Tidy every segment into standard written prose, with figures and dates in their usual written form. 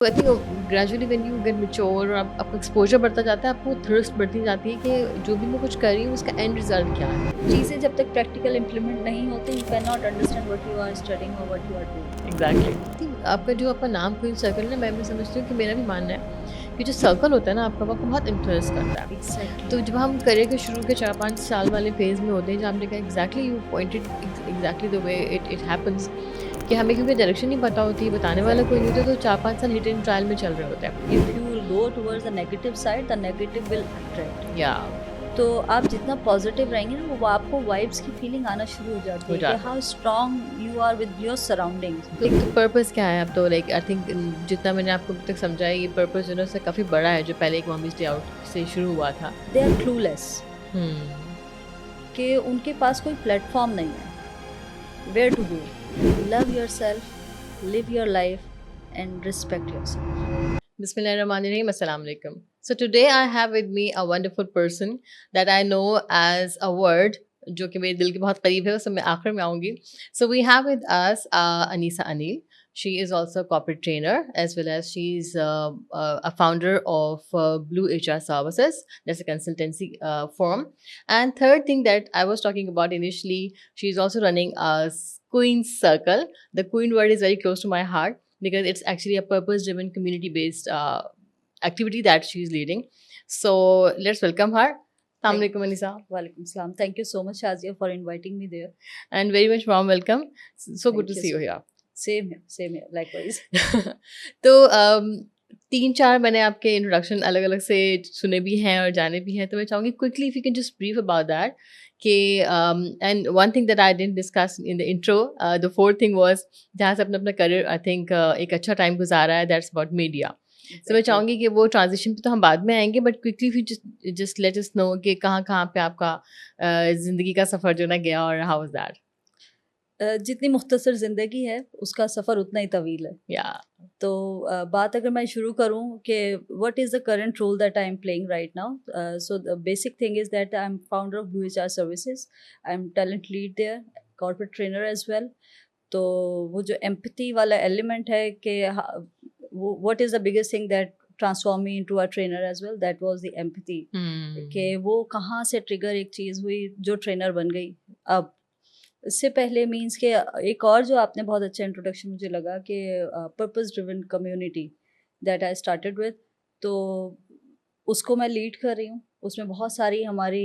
I think gradually when you get mature और आपका exposure बढ़ता जाता है, आपको थर्स्ट बढ़ती जाती है कि जो भी मैं कुछ कर रही हूँ उसका एंड रिजल्ट क्या है। चीज़ें जब तक प्रैक्टिकल इम्प्लीमेंट नहीं होती, you can not understand what you are studying और what you are doing. Exactly आपका जो आपका नाम क्वीन सर्कल है, मैं भी समझती हूँ कि मेरा भी मानना है कि जो सर्कल होता है ना आपका, वो आपको बहुत इन्फ्लुएंस करता है। एग्जैक्टली। तो जब हम करियर के शुरू के 4-5 साल वाले फेज में होते हैं, जब आपने कहा exactly you pointed exactly the way it happens, कि हमें क्योंकि डायरेक्शन नहीं पता होती, बताने वाला कोई नहीं होता, तो 4-5 साल हिट एंड ट्रायल में चल रहे होते हैं। If you will go towards the negative side, the negative will attract. या तो आप जितना पॉजिटिव रहेंगे ना, वो आपको वाइब्स की फीलिंग आना शुरू हो जाती हो है कि जाता how strong you are with your surroundings. Like तो पर्पस क्या है अब तो, लाइक आई थिंक जितना मैंने आपको अभी तक समझा है, ये पर्पस जो है उससे काफ़ी बड़ा है, जो पहले एक मॉमी डे आउट से शुरू हुआ था। दे आर क्लूलेस हम्म कि उनके पास कोई प्लेटफॉर्म नहीं है। Where to go, love yourself, live your life and respect yourself. Bismillahirrahmanirrahim. Assalamu alaikum. So today I have with me a wonderful person that I know as a word जो कि मेरे दिल के बहुत करीब है, उससे मैं आखिर में आऊँगी. So we have with us Anisa Anil. She is also a corporate trainer, as well as she's a founder of Blue HR Services. That's a consultancy firm. And third thing that I was talking about initially, she's also running a Queen's Circle. The Queen word is very close to my heart because it's actually a purpose-driven, community-based activity that she's leading. So let's welcome her. Assalamu alaikum, Anisa. Walaikum salam. Thank you so much, Shazia, for inviting me there. And very much warm welcome. So good Thank to you see you so- here. Same here, likewise. तो 3-4 मैंने आपके introduction अलग अलग से सुने भी हैं और जाने भी हैं, तो मैं चाहूँगी quickly if you can just brief about that कि and one thing that I didn't discuss in the intro, the fourth thing was जहाँ से अपना अपना करियर आई थिंक एक अच्छा टाइम गुजारा है, दैट्स अबाउट मीडिया. तो मैं चाहूँगी कि वो ट्रांजिशन पे तो हम बाद में आएंगे, बट क्विकली फिर जस्ट लेट अस नो कि कहाँ कहाँ पे आपका ज़िंदगी का सफ़र जो ना गया और हाउ वाज दैट. जितनी मुख्तसर ज़िंदगी है, उसका सफ़र उतना ही तवील है। या तो बात अगर मैं शुरू करूँ कि what is the current role that I am playing right now, so the basic thing is that I am founder of Blue HR services. I am talent lead there, corporate trainer as well. तो वो जो empathy वाला element है कि what is the biggest thing that transform me into a trainer as well, that was the empathy. कि वो कहाँ से ट्रिगर एक चीज़ हुई जो ट्रेनर बन गई. अब इससे पहले मीन्स के एक और जो आपने बहुत अच्छा इंट्रोडक्शन मुझे लगा कि purpose driven community that I started with, तो उसको मैं लीड कर रही हूँ. उसमें बहुत सारी हमारी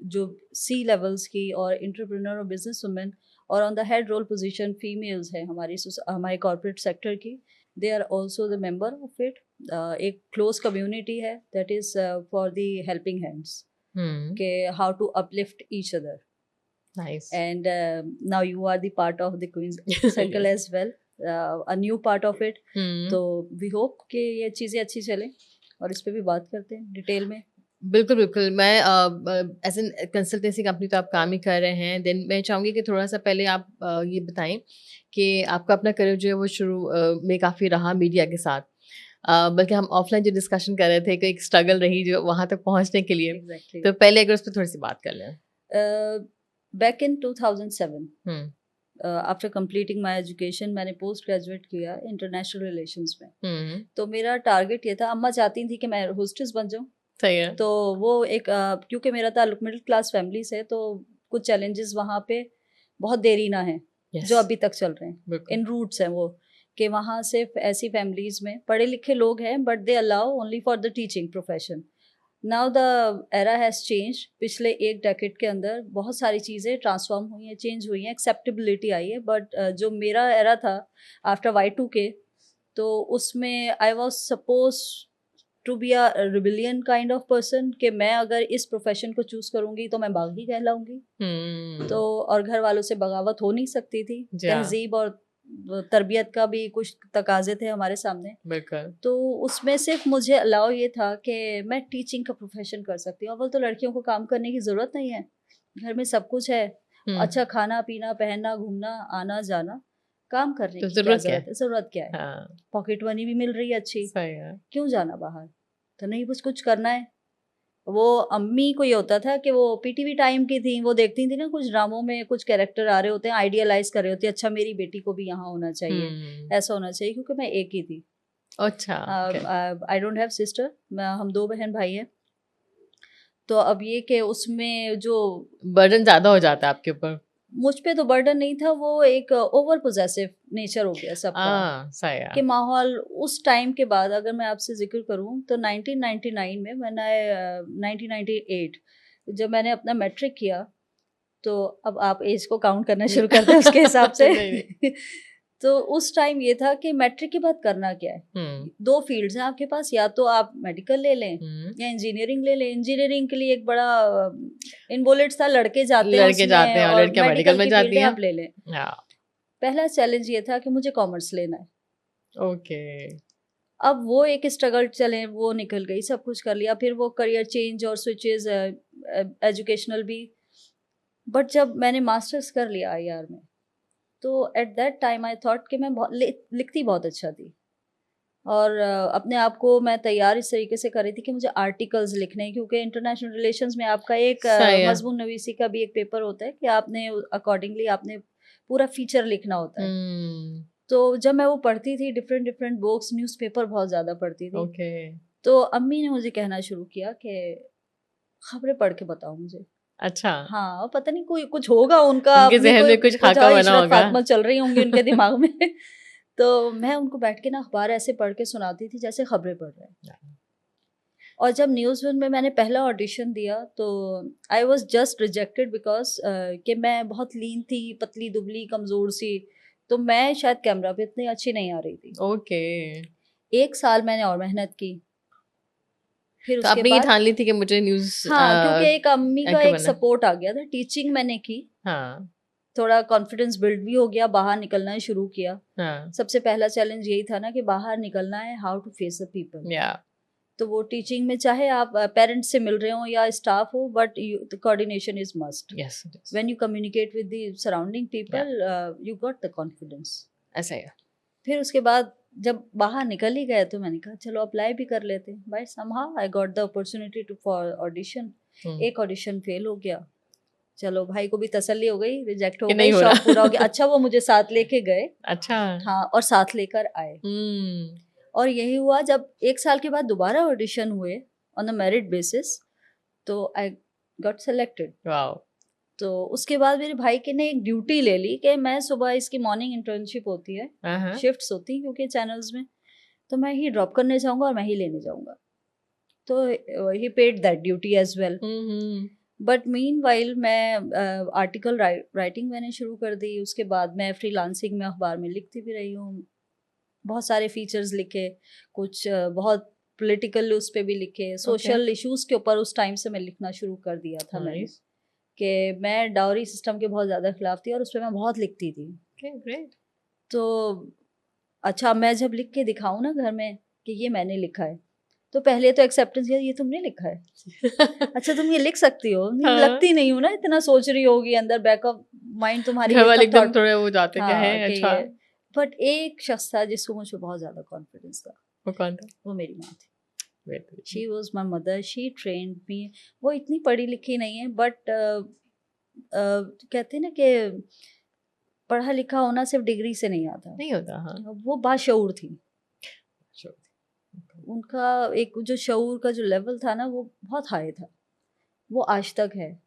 जो सी लेवल्स की और इंटरप्रेन्योर और बिजनेस वुमेन और on the head role position females हैं हमारे कॉर्पोरेट सेक्टर की. They are also the member of it. एक क्लोज कम्युनिटी है that is for the helping hands के how to uplift each other. Nice. And now you are the part of the Queen's Circle as well, a new part of it. तो we hope कि ये चीज़ें अच्छी चलें और इस पे भी बात करते हैं डिटेल में. बिल्कुल, बिल्कुल. मैं एज़ एन कंसल्टेंसी कंपनी तो आप काम ही कर रहे हैं, देन मैं चाहूँगी कि थोड़ा-सा पहले आप ये बताएँ कि आपका अपना करियर जो है वो शुरू में काफ़ी रहा मीडिया के साथ. बल्कि हम ऑफलाइन जो डिस्कशन कर रहे थे कि एक स्ट्रगल रही जो वहाँ तक पहुँचने के लिए, Exactly. तो पहले अगर उस पे थोड़ी-सी बात कर लें. Back in 2007, hmm, after completing my education, मैंने पोस्ट ग्रेजुएट किया इंटरनेशनल रिलेशंस में. हुँ, तो मेरा टारगेट ये था, अम्मा चाहती थी कि मैं होस्टेस बन जाऊँ. सही है. तो वो एक क्योंकि मेरा ताल्लुक मिडिल क्लास फैमिली से, तो कुछ चैलेंजेस वहाँ पे बहुत देरी ना है यस, जो अभी तक चल रहे हैं. बिल्कुल. इन रूट्स हैं वो कि वहाँ सिर्फ ऐसी फैमिलीज में पढ़े लिखे लोग हैं, but they allow only for the teaching profession. Now the era has change. पिछले एक डेकेड के अंदर बहुत सारी चीज़ें ट्रांसफॉर्म हुई हैं, चेंज हुई हैं, एक्सेप्टेबिलिटी आई है. बट जो मेरा एरा था आफ्टर Y2K, तो उसमें I was suppose to be a rebellion kind of person कि मैं अगर इस प्रोफेशन को चूज करूंगी तो मैं बागी कहलाऊंगी. तो और घर वालों से बगावत हो नहीं सकती थी. जी हाँ. तहजीब और तरबियत का भी कुछ तकाजे थे हमारे सामने. बिल्कुल. तो उसमें सिर्फ मुझे अलाउ ये था कि मैं टीचिंग का प्रोफेशन कर सकती हूँ. अव्वल तो लड़कियों को काम करने की ज़रूरत नहीं है, घर में सब कुछ है. हुँ, अच्छा खाना पीना पहनना घूमना आना जाना, काम करने तो की क्या ज़रूरत क्या ज़रूरत है? है. ज़रूरत क्या है, हाँ, पॉकेट मनी भी मिल रही है अच्छी, सही है. क्यों जाना बाहर. तो नहीं, बस कुछ करना है. वो अम्मी को ये होता था कि वो पीटीवी टाइम की थी, वो देखती थी ना कुछ ड्रामों में कुछ कैरेक्टर आ रहे होते हैं, आइडियलाइज कर रहे होते हैं, अच्छा मेरी बेटी को भी यहाँ होना चाहिए, हुँ, ऐसा होना चाहिए, क्योंकि मैं एक ही थी. अच्छा, okay. I don't have sister, हम 2 बहन भाई हैं। तो अब ये कि उसमें जो बर्डन ज़्यादा हो जाता है आपके ऊपर। मुझ पे तो बर्डन नहीं था, वो एक ओवर पोजेसिव नेचर हो गया सबका, सही कि है। माहौल उस टाइम के बाद अगर मैं आपसे ज़िक्र करूँ तो 1999 में 1998 जब मैंने अपना मैट्रिक किया, तो अब आप एज को काउंट करना शुरू कर दें उसके हिसाब से। नहीं, नहीं। तो उस टाइम ये था कि मैट्रिक के बाद करना क्या है? हुँ, 2 फील्ड्स हैं आपके पास, या तो आप मेडिकल ले लें हुँ। या इंजीनियरिंग ले लें। इंजीनियरिंग के लिए एक बड़ा इनवॉलेट था, लड़के जाते हैं लड़के जाते उसमें, हैं और और लड़कियाँ मेडिकल मेडिकल में की जाती फील्ड है, हैं। आप ले लें। हाँ, पहला चैलेंज ये था कि मुझे कॉमर्स लेना है। ओके। अब वो एक स्ट्रगल चले, वो निकल गई, सब कुछ कर लिया, फिर वो करियर चेंज और स्विचेस एजुकेशनल भी। बट जब मैंने मास्टर्स कर लिया आईआर में, तो at that time I thought कि मैं लिखती बहुत अच्छा थी, और अपने आप को मैं तैयार इस तरीके से कर रही थी कि मुझे आर्टिकल्स लिखने हैं, क्योंकि इंटरनेशनल रिलेशंस में आपका एक सही है। मजमून नवीसी का भी एक पेपर होता है कि आपने अकॉर्डिंगली आपने पूरा फीचर लिखना होता है। हुँ, तो जब मैं वो पढ़ती थी, डिफरेंट डिफरेंट बुक्स, न्यूज़पेपर बहुत ज़्यादा पढ़ती थी, ओके। तो अम्मी ने मुझे कहना शुरू किया कि खबरें पढ़ के बताओ मुझे। अच्छा, हाँ, पता नहीं कोई कुछ होगा उनका, उनके अपनी ज़हन कोई में कुछ कुछ खाका बना इशरत होगा। फातिमा चल रही होंगी उनके दिमाग में। तो मैं उनको बैठ के ना अखबार ऐसे पढ़ के सुनाती थी जैसे खबरें पढ़ रहे हैं। और जब न्यूज़ वन में मैंने पहला ऑडिशन दिया, तो I was just rejected because कि मैं बहुत लीन थी, पतली दुबली कमज़ोर सी, तो मैं शायद कैमरा पे इतनी अच्छी नहीं आ रही थी। ओके। 1 साल मैंने और मेहनत की, फिर तो उसके आपने ये बाद ठान ली थी कि मुझे न्यूज़ हाँ, क्योंकि एक अम्मी का एंकर एक बनना है? सपोर्ट आ गया था, टीचिंग मैंने की, हाँ, थोड़ा कॉन्फिडेंस बिल्ड भी हो गया, बाहर निकलना ही शुरू किया। हाँ, सबसे पहला चैलेंज यही था ना कि बाहर निकलना है, how to face the people. या तो वो टीचिंग में चाहे आप पेरेंट्स से मिल रहे हो या स्टाफ हो, but the coordination is must. Yes, it is. When you communicate with the surrounding या people, you got the confidence. ऐसा ही है। फिर उसके बाद जब बाहर निकल ही गए, तो मैंने कहा चलो अप्लाई भी कर लेते हैं। But somehow I got the opportunity to for audition. Hmm, एक ऑडिशन फेल हो गया, चलो भाई को भी तसल्ली हो गई, रिजेक्ट हो कि गई, नहीं हो शौक पूरा हो रहा। गया। अच्छा वो मुझे साथ लेके गए, अच्छा, हाँ, और साथ लेकर आए। हुँ, और यही हुआ, जब 1 साल के बाद दोबारा ऑडिशन हुए ऑन अ मेरिट बेसिस, तो आई गॉट सेलेक्टेड। वॉव! तो उसके बाद मेरे भाई के ने एक ड्यूटी ले ली कि मैं सुबह, इसकी मॉर्निंग इंटर्नशिप होती है, हाँ, हाँ। शिफ्ट्स होती हैं क्योंकि चैनल्स में, तो मैं ही ड्रॉप करने जाऊँगा और मैं ही लेने जाऊँगा। तो he paid that duty as well. Hmm, hmm. But meanwhile मैं आर्टिकल राइटिंग मैंने शुरू कर दी। उसके बाद मैं फ्रीलांसिंग में अखबार में लिखती भी रही हूँ। बहुत सारे फीचर्स लिखे, कुछ बहुत पॉलिटिकल उस पे भी लिखे, ओके, सोशल इश्यूज़ के ऊपर उस टाइम से मैं लिखना शुरू कर दिया था मैंने, नाइस। कि मैं डाउरी सिस्टम के बहुत ज़्यादा खिलाफ थी और उस पे मैं बहुत लिखती थी। Okay, great. तो अच्छा, मैं जब लिख के दिखाऊँ ना घर में कि ये मैंने लिखा है, तो पहले तो एक्सेप्टेंस, ये तुमने लिखा है? अच्छा, तुम ये लिख सकती हो? नहीं, हाँ, लगती नहीं हूँ ना, इतना सोच रही होगी अंदर, बैक ऑफ माइंड तुम्हारी घर ये वाले सब एकदम थॉट। थोड़े वो जाते क्या है हाँ, कि अच्छा, ये, बट एक शख्स था जिसको मुझ पे बहुत ज़्यादा कॉन्फिडेंस था, वो कौन था? वो मेरी माँ थी। Wait she was my mother, she trained me. वो इतनी पढ़ी लिखी नहीं है, बट कहते हैं ना कि पढ़ा लिखा होना सिर्फ डिग्री से नहीं आता। नहीं होता, हाँ। वो बाशऊर थी। श्योर। उनका एक जो शऊर का जो लेवल था ना, वो बहुत हाई था, वो आज तक है।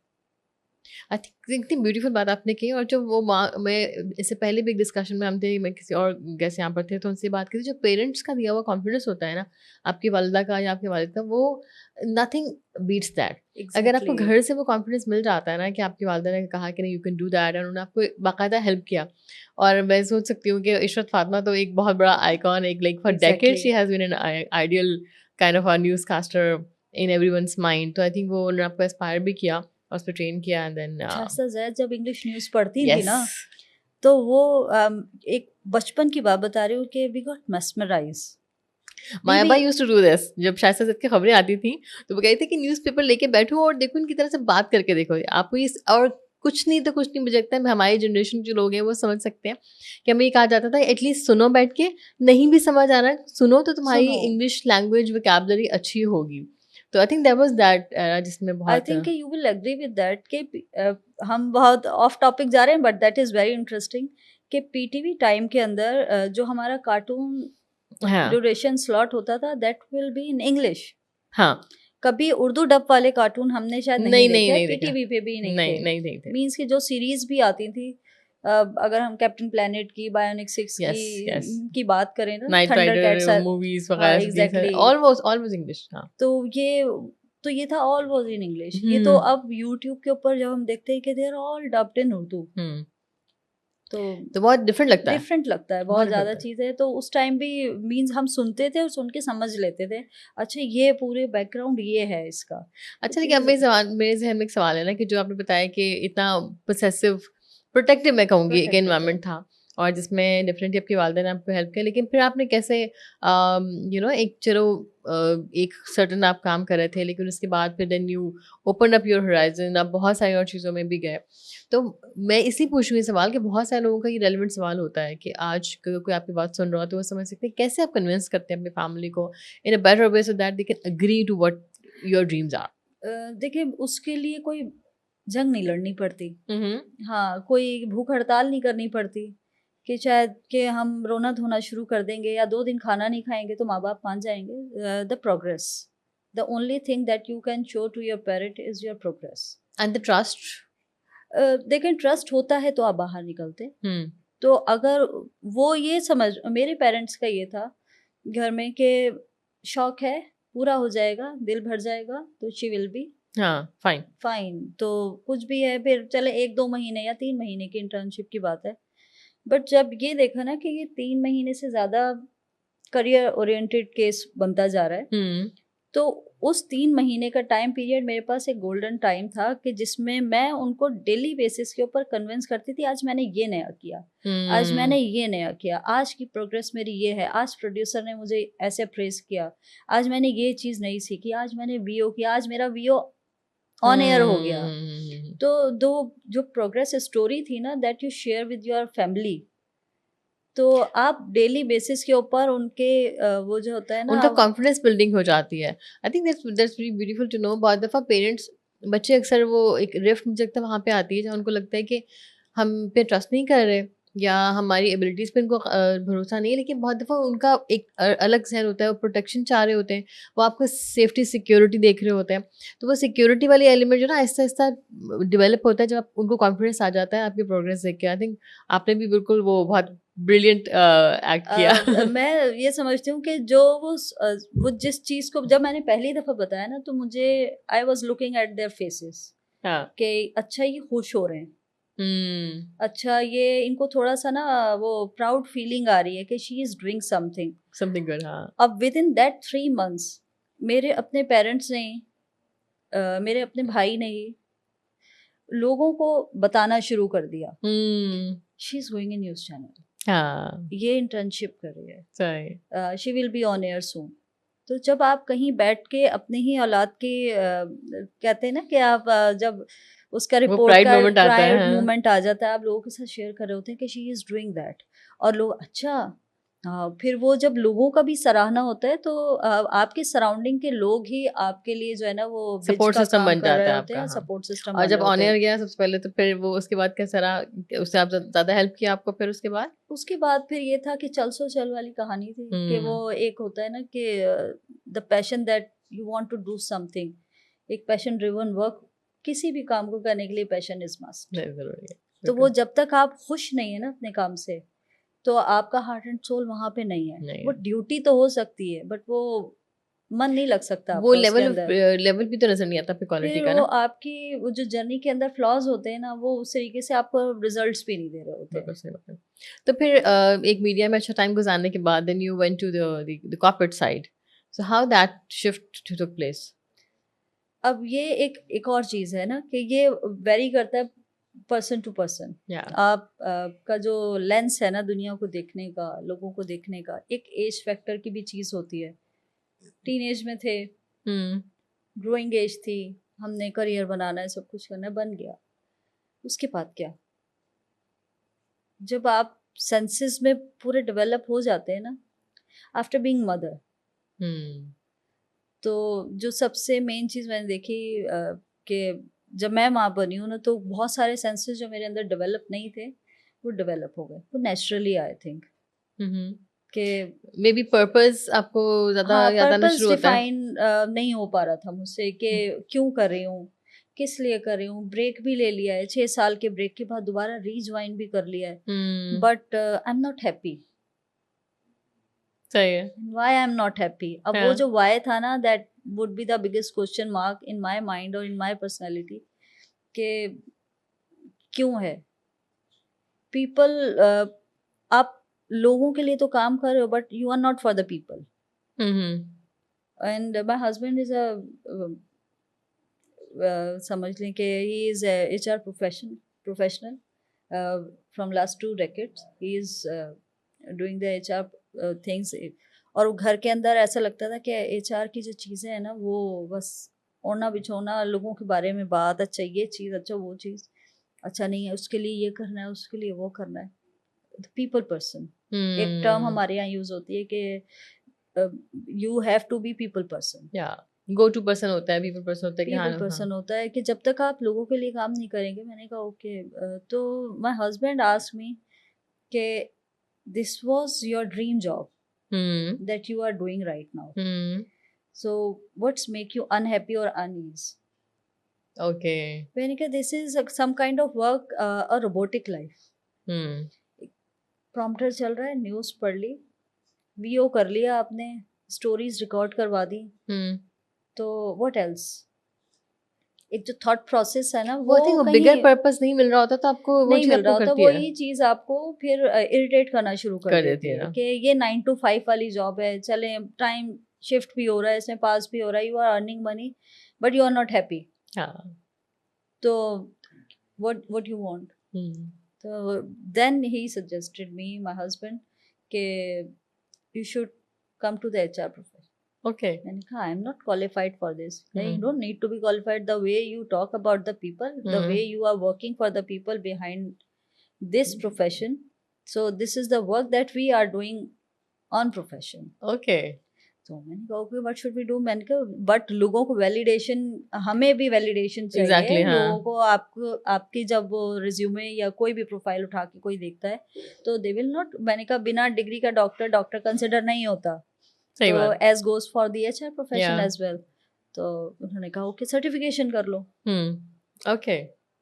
आई थिंक इतनी ब्यूटीफुल बात आपने की और जो वो माँ मैं इससे पहले भी एक डिस्कशन में हम थे, मैं किसी और गेस्ट यहाँ पर थे तो उनसे बात की थी, जो पेरेंट्स का दिया हुआ कॉन्फिडेंस होता है ना, आपकी वालिदा का या आपके वालिद का, वो नथिंग बीट्स दैट। अगर आपको एग्जैक्टली। घर से वो कॉन्फिडेंस मिल जाता है ना कि आपकी वालिदा ने कहा कि नहीं यू कैन डू दैट, और उन्होंने आपको बाकायदा हेल्प किया, और मैं सोच सकती हूँ कि इशरत फातिमा तो एक बहुत बड़ा आइकॉन, एक like for decade she has been an ideal kind of a newscaster in everyone's mind. तो आई थिंक वो उन्होंने आपको इंस्पायर भी किया और उस पर ट्रेन किया, एंड देन शास्ता जैद जब इंग्लिश न्यूज़ पढ़ती थी यस, ना, तो वो एक बचपन की बात बता रही हूँ कि वी गॉट मेस्मराइज। मायाबा यूज्ड टू डू दिस। जब शायद से की खबरें आती थी तो वो कहती थी कि न्यूज़पेपर लेके बैठो और देखो, इनकी तरह से बात करके देखो, आपको इस और कुछ नहीं तो कुछ नहीं, मुझे लगता है हमारी जनरेशन जो लोग हैं वो समझ सकते हैं कि हमें ये कहा जाता था एटलीस्ट सुनो बैठ के, नहीं भी समझ आ रहा है सुनो तो तुम्हारी सुनो, इंग्लिश लैंग्वेज वोकैबुलरी अच्छी होगी। तो I think that was that जिसमें आई बहुत think you will agree with that कि हम बहुत ऑफ टॉपिक जा रहे हैं, but that is very interesting कि पीटीवी टाइम के अंदर जो हमारा कार्टून हाँ ड्यूरेशन स्लॉट होता था, that will be in English. हाँ कभी उर्दू डब वाले कार्टून हमने शायद नहीं नहीं नहीं देखे, नहीं देखा, पीटीवी पे भी नहीं नहीं थे। नहीं देखते। मीन्स कि जो सीरीज भी आती थी, अगर हम कैप्टन प्लेनेट की, बायोनिक 6 यस यस, की बात करें ना, Knight ThunderCats, Rider movies हाँ वगैरह सब एग्जैक्टली, ऑलमोस्ट इंग्लिश। हाँ तो ये तो ये था ऑल वाज इन इंग्लिश। ये तो अब यूट्यूब के ऊपर जब हम देखते हैं कि दे आर ऑल डब्ड इन उर्दू, हम्म, तो तो बहुत डिफरेंट लगता है, डिफरेंट लगता है, बहुत बहुत डिफरेंट ज़्यादा लगता है। चीज़ें। तो उस टाइम भी मीन्स हम सुनते थे और सुन के समझ लेते थे, अच्छा ये पूरे बैकग्राउंड ये है इसका। तो अच्छा, लेकिन अब चीज़ मेरे ज़हन में एक सवाल है ना कि जो आपने बताया कि इतना पोसेसिव प्रोटेक्टिव मैं कहूँगी एक प्रोटेक्टिव है। एनवायरनमेंट था, और जिसमें डेफिनेटली आपके वालिदैन ने आपको हेल्प किया, लेकिन फिर आपने कैसे एक चलो एक सर्टन आप काम कर रहे थे, लेकिन उसके बाद फिर then you open up your horizon, आप बहुत सारी और चीज़ों में भी गए। तो मैं इसलिए पूछ रही हूँ ये सवाल कि बहुत सारे लोगों का ये रेलिवेंट सवाल होता है कि आज कोई आपकी बात सुन रहा हो तो वो समझ सकते हैं कैसे आप कन्विंस करते हैं अपनी फैमिली को in a better way so that they can agree to what your dreams are. देखिए उसके लिए कोई जंग नहीं लड़नी पड़ती, हम्म, हाँ कोई भूख हड़ताल नहीं करनी पड़ती कि शायद कि हम रोना धोना शुरू कर देंगे या 2 दिन खाना नहीं खाएंगे तो माँ बाप मान जाएंगे। The progress, the only thing that you can show to your parent is your progress. And the trust. देखिए ट्रस्ट होता है तो आप बाहर निकलते। हम्म, तो अगर वो ये समझ, मेरे पेरेंट्स का ये था घर में कि शौक है, पूरा हो जाएगा, दिल भर जाएगा तो शी विल बी हाँ फाइन। फाइन। तो कुछ भी है, फिर चले 1-2 महीने या 3 महीने की इंटर्नशिप की बात है, बट जब ये देखा ना कि ये 3 महीने से ज़्यादा करियर ओरिएंटेड केस बनता जा रहा है, हम्म, तो उस 3 महीने का टाइम पीरियड मेरे पास एक गोल्डन टाइम था कि जिसमें मैं उनको डेली बेसिस के ऊपर कन्विंस करती थी, आज मैंने ये नया किया, आज मैंने ये नया किया, आज की प्रोग्रेस मेरी ये है, आज प्रोड्यूसर ने मुझे ऐसे प्रेज़ किया, आज मैंने ये चीज़ नई सीखी, आज मैंने वीओ किया, आज मेरा वीओ ऑन एयर हो गया। तो दो जो प्रोग्रेस स्टोरी थी ना, that you share with your family, तो आप डेली बेसिस के ऊपर उनके वो जो होता है ना, उनका कॉन्फिडेंस बिल्डिंग हो जाती है। I think that's very beautiful to know. बहुत दफ़ा पेरेंट्स बच्चे अक्सर वो एक रिफ्ट मुझे लगता है वहाँ पे आती है जहाँ उनको लगता है कि हम पे ट्रस्ट नहीं कर रहे या हमारी एबिलिटीज़ पे उनको भरोसा नहीं है, लेकिन बहुत दफ़ा उनका एक अलग ज़हन होता है, वो प्रोटेक्शन चाह रहे होते हैं, वो आपको सेफ्टी सिक्योरिटी देख रहे होते हैं। तो वो सिक्योरिटी वाली एलिमेंट जो ना आहिस्ता आहिस्ता डेवलप होता है जब उनको कॉन्फिडेंस आ जाता है आपकी प्रोग्रेस देख के। आई थिंक आपने भी बिल्कुल वो बहुत ब्रिलियंट एक्ट किया। मैं ये समझती हूँ कि जो वो जिस चीज़ को जब मैंने पहली दफ़ा बताया ना, तो मुझे I was looking at their faces हाँ। कि अच्छा ये खुश हो रहे हैं, हम्म, अच्छा ये इनको थोड़ा सा ना वो प्राउड फीलिंग आ रही है कि she is doing something. Something good. हाँ। अब विद इन दैट 3 months मेरे अपने पेरेंट्स ने, मेरे अपने भाई ने ही लोगों को बताना शुरू कर दिया, hmm, she is going in news channel, हाँ ये इंटर्नशिप कर रही है, सही। She will be on air soon. तो जब आप कहीं बैठ के अपनी ही औलाद की कहते हैं ना कि आप जब उसका वो रिपोर्ट प्राइड का मोमेंट आता है। प्राइड हाँ। मोमेंट आ जाता है, आप लोगों के साथ शेयर कर रहे होते हैं कि शी इज़ डूइंग दैट, और लोग अच्छा, हाँ, फिर वो जब लोगों का भी सराहना होता है तो आपके सराउंडिंग के लोग ही आपके लिए जो है ना वो ब्रिज सपोर्ट का सिस्टम काम बन कर रहे जाता है होते आपका। हैं, हाँ। सपोर्ट सिस्टम और बन जब ऑन जाते हैं। एयर गया सबसे पहले तो फिर वो उसके बाद कैसा रहा कि उससे आप ज़्यादा हेल्प किया आपको फिर उसके बाद? उसके बाद फिर ये था कि चल सो चल वाली कहानी थी कि वो हम्म, एक होता है ना कि the passion that you want to do something, एक पैशन ड्रिवन वर्क, किसी भी काम को करने के लिए पैशन इज मस्ट। नहीं ज़रूरी है। तो वो बिल्कुल जब तक आप खुश नहीं है ना अपने काम से, तो आपका हार्ट एंड सोल वहां पे नहीं है। नहीं वो है। ड्यूटी तो हो सकती है बट वो मन नहीं लग सकता वो आपका उसके अंदर। लेवल भी तो नज़र नहीं आता फिर क्वालिटी फिर का वो ना। आपकी वो जो जर्नी के अंदर फ्लॉज होते हैं ना, वो उस तरीके से आपको रिजल्ट्स भी नहीं दे रहे होते बिल्कुल हैं। सही बात है। तो फिर एक मीडिया में अच्छा टाइम गुजारने के बाद then you went to the corporate side. So how that shift took place? अब ये एक और चीज़ है ना कि ये वेरी करता है पर्सन टू पर्सन। या। आप का जो लेंस है ना दुनिया को देखने का, लोगों को देखने का, एक एज फैक्टर की भी चीज़ होती है। टीनेज में थे, हम्म, ग्रोइंग एज थी, हमने करियर बनाना है, सब कुछ करना है, बन गया। उसके बाद क्या? जब आप सेंसेस में पूरे डेवलप हो जाते हैं ना, आफ्टर बीइंग मदर, हम्म, तो जो सबसे मेन चीज़ मैंने देखी कि जब मैं माँ बनी हूँ ना, तो बहुत सारे सेंसेस जो मेरे अंदर डेवलप नहीं थे, वो डेवलप हो गए। वो नेचुरली आई थिंक। हम्म, कि मे बी पर्पस आपको ज़्यादा हाँ, याद आना पर्पस शुरू होता है। डिफाइन नहीं हो पा रहा था मुझसे कि क्यों कर रही हूँ, किस लिए कर रही हूँ। ब्रेक भी ले लिया है, 6 साल के ब्रेक के बाद दोबारा रीज्वाइन भी कर लिया है, hmm, but I am not happy. सही है। Why I am not happy? अब वो हाँ, जो व्हाई था ना, that would be the biggest question mark in my mind और इन माय पर्सनैलिटी, कि क्यों है? पीपल आप लोगों के लिए तो काम कर रहे हो, but you are not for the people. Hmm, hmm, and my husband is a समझ लें कि he is HR professional from last 2 decades। He is doing the HR things. और वो घर के अंदर ऐसा लगता था कि एचआर की जो चीज़ें हैं ना, वो बस ओढ़ना बिछोना, लोगों के बारे में बात, अच्छा ये चीज़, अच्छा वो चीज़, अच्छा नहीं है उसके लिए ये करना है, उसके लिए वो करना है। पीपल पर्सन एक टर्म हुँ, हमारे यहाँ यूज होती है कि you have to be people person. या गो टू पर्सन होता है, पीपल पर्सन होता है कि हाँ, पीपल हाँ। पर्सन होता है कि जब तक आप लोगों के लिए काम नहीं करेंगे। मैंने कहा ओके। तो माय हस्बैंड आस्क्ड मी कि this was your dream job hmm, that you are doing right now, hmm, so what's make you unhappy और अनईज? ओके, मैंने कहा this is some kind of work, a robotic life. Hmm, prompter चल रहा है, news पढ़ ली, VO कर लिया आपने, स्टोरीज रिकॉर्ड करवा दी, हुँ। तो व्हाट एल्स? एक जो थॉट प्रोसेस है ना, वो आई वो थिंक वो बिगर कहीं पर्पस नहीं मिल रहा होता तो आपको वो नहीं चीज़ मिल आपको रहा होता। करती है, वही चीज़ आपको फिर इरिटेट करना शुरू कर कर देती देती है है ना। कि ये 9 to 5 वाली जॉब है, चले टाइम शिफ्ट भी हो रहा है, इसमें पास भी हो रहा है, you are earning money but you are not happy. हाँ, तो व्हाट यू वांट? हुँ, तो then he suggested me, my husband, कि you should come to the HR profession. Okay, मैंने कहा I am not qualified for this. Hmm, you don't need to be qualified, the way you talk about the people, the hmm, way you are working for the people behind this profession, so this is the work that we are doing on profession। Okay, तो मैंने कहा okay what should we do? मैंने कहा but लोगों को validation, हमें भी validation चाहिए एग्ज़ैक्टली लोगों हाँ, को। आपको आपकी जब वो रिज्यूमे या कोई भी प्रोफाइल उठा के कोई देखता है, तो दे विल नॉट, मैंने कहा बिना डिग्री का डॉक्टर डॉक्टर कंसिडर नहीं होता। सही तो बात, as goes for the HR या प्रोफेशन एज वेल। तो उन्होंने कहा ओके सर्टिफिकेशन कर लो। हुँ, ओके,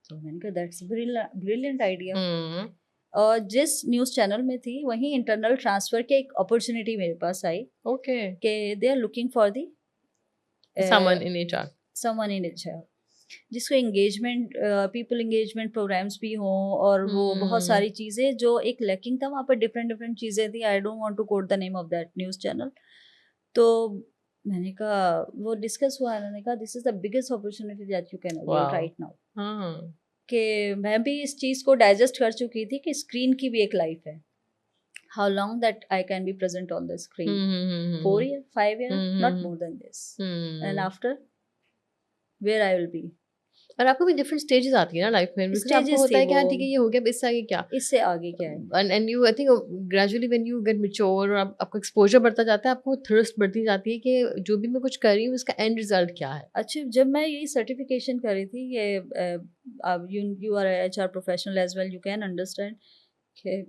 तो मैंने कहा दैट्स ब्रिलियंट आइडिया। हुँ, और जिस न्यूज़ चैनल में थी वहीं इंटरनल ट्रांसफ़र की एक अपॉर्चुनिटी मेरे पास आई ओके, कि they are looking for the someone in HR, someone in HR, जिसको एंगेजमेंट पीपल एंगेजमेंट प्रोग्राम्स भी हों, और वो बहुत हुँ, सारी चीज़ें जो एक लैकिंग था वहाँ पर, डिफरेंट डिफरेंट चीज़ें थी। I don't want to quote the name of that news channel. तो मैंने कहा, वो डिस्कस हुआ, उन्होंने कहा this is the biggest opportunity that you can avail wow! Right now. हाँ, कि मैं भी इस चीज़ को डाइजेस्ट कर चुकी थी कि स्क्रीन की भी एक लाइफ है। How long that I can be present on the hmm, screen? Hmm, hmm, hmm, 4 hmm, year, 5 year, hmm, not hmm, more than this. And hmm. after, where I will be? और आपको भी different stages आती है ना life में because आपको stages होता थी है कि वो, हाँ, ठीक है ये हो गया अब इससे आगे क्या? इससे आगे क्या है? And you I think gradually when you get mature और आपका एक्सपोज़र बढ़ता जाता है, आपको थर्स्ट बढ़ती जाती है कि जो भी मैं कुछ कर रही हूँ उसका एंड रिजल्ट क्या है? अच्छा, जब मैं ये सर्टिफिकेशन कर रही थी, ये अब you are HR professional as well, you can understand कि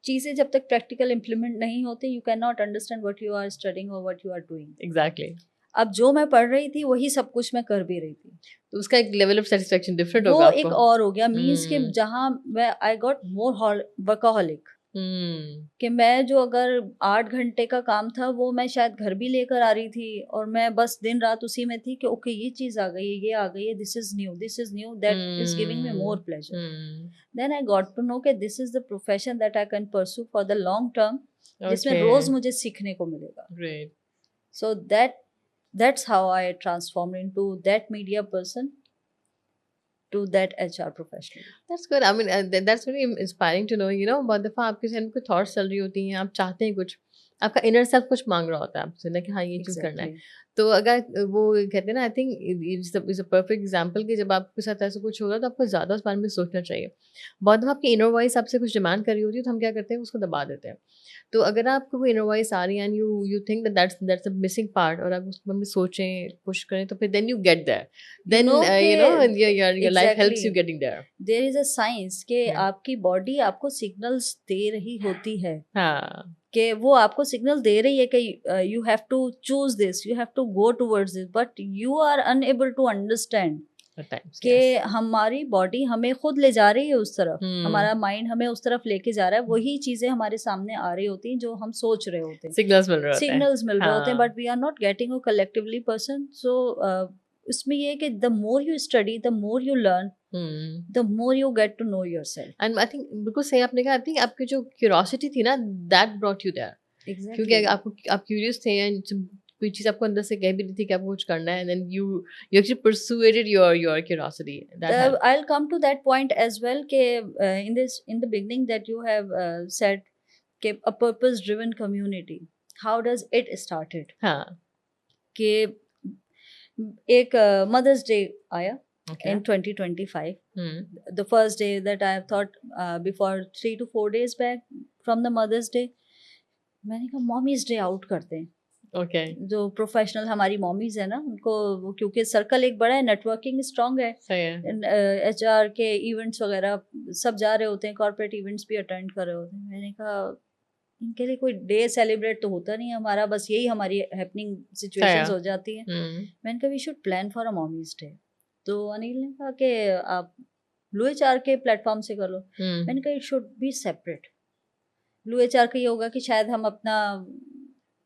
चीज़ें जब तक प्रैक्टिकल इम्प्लीमेंट नहीं होती, you can not understand what you are studying और what you are doing. Exactly. अब जो मैं पढ़ रही थी वही सब कुछ मैं कर भी रही थी। तो उसका एक लेवल ऑफ सैटिस्फैक्शन डिफरेंट वो होगा आपको। एक और हो गया, मीन्स कि हुँ, जहाँ मैं आई गॉट मोर वर्काहोलिक, हुँ, कि मैं जो अगर 8 घंटे का काम था वो मैं शायद घर भी लेकर आ रही थी, और मैं बस दिन रात उसी में थी कि ओके ये चीज़ आ गई है, ये आ गई है, this is new, that is giving me more hmm, pleasure. Hmm, then I got to know कि this is the profession that I can pursue for the long term, जिसमें ओके, रोज़ मुझे सीखने को मिलेगा। Great. So that's how I transform into that media person to that HR professional. That's good I mean that's very inspiring to know you know बहुत दफ़ा आपके ज़हन में कुछ थॉट्स चल रही होती हैं, आप चाहते हैं कुछ, आपका इनर सेल्फ कुछ माँग रहा होता है आपसे ना कि हाँ, ये चीज़ करना है। एग्जैक्टली। तो अगर वो कहते हैं ना I think is a perfect example कि जब आपके साथ ऐसा कुछ होगा तो आपको ज़्यादा उस बारे में सोचना चाहिए। बहुत दफ़ा आपकी इनर वॉइस आपसे कुछ डिमांड कर रही होती है तो हम क्या करते हैं उसको दबा देते हैं। तो अगर आपको वो इनर वॉइस आ रही है and you think that that's a missing part और आप उसको में सोचें, कोशिश करें तो फिर then you get there. You then know कि you know your life exactly helps you getting there. There is a science कि या आपकी बॉडी आपको सिग्नल्स दे रही होती है हाँ, कि वो आपको सिग्नल दे रही है कि you have to choose this, you have to go towards this, but you are unable to understand At times, कि yes. हमारी बॉडी हमें खुद ले जा रही है उस तरफ, Hmm. हमारा माइंड हमें उस तरफ लेके जा रहा है, वही चीजें हमारे सामने आ रही होती हैं जो हम सोच रहे होते हैं, Signals मिल रहे होते हैं. सिग्नल्स मिल रहे होते हैं, हाँ. But we are not getting collectively person. So इसमें ये है कि the more you study, the more you learn, Hmm. The more you get to know yourself. And I think बिल्कुल सही आपने कहा. आई थिंक आपकी जो क्यूरियोसिटी थी ना, दैट ब्रॉट यू देयर. क्योंकि आपको आप क्यूरियस थे एंड कोई चीज आपको अंदर से कह भी रही थी कि आपको कुछ करना है, then you actually persuaded your curiosity. That help. I'll come to that point as well कि in the beginning that you have said कि a purpose driven community, how does it started? हाँ. कि एक मदर्स डे आया Okay. in 2025. Hmm. The first day that I have thought before 3 to 4 days back from the Mother's Day, मैंने कहा mommies day out करते हैं. Okay. जो professional हमारी मॉमीज है ना, उनको क्योंकि सर्कल एक बड़ा है, नेटवर्किंग स्ट्रांग है, सही है. HR के इवेंट्स वगैरह सब जा रहे होते हैं, कॉर्पोरेट इवेंट्स भी अटेंड कर रहे होते हैं. मैंने कहा इनके लिए कोई डे सेलिब्रेट तो होता नहीं है हमारा, बस यही हमारी हैपनिंग सिचुएशंस हो जाती हैं. Hmm. मैंने कहा we should plan for a mommies day. तो अनिल ने कहा कि आप ब्लू HR के प्लेटफॉर्म से कर लो. Hmm. मैंने कहा it should B separate. Blue HR का ये होगा कि शायद हम अपना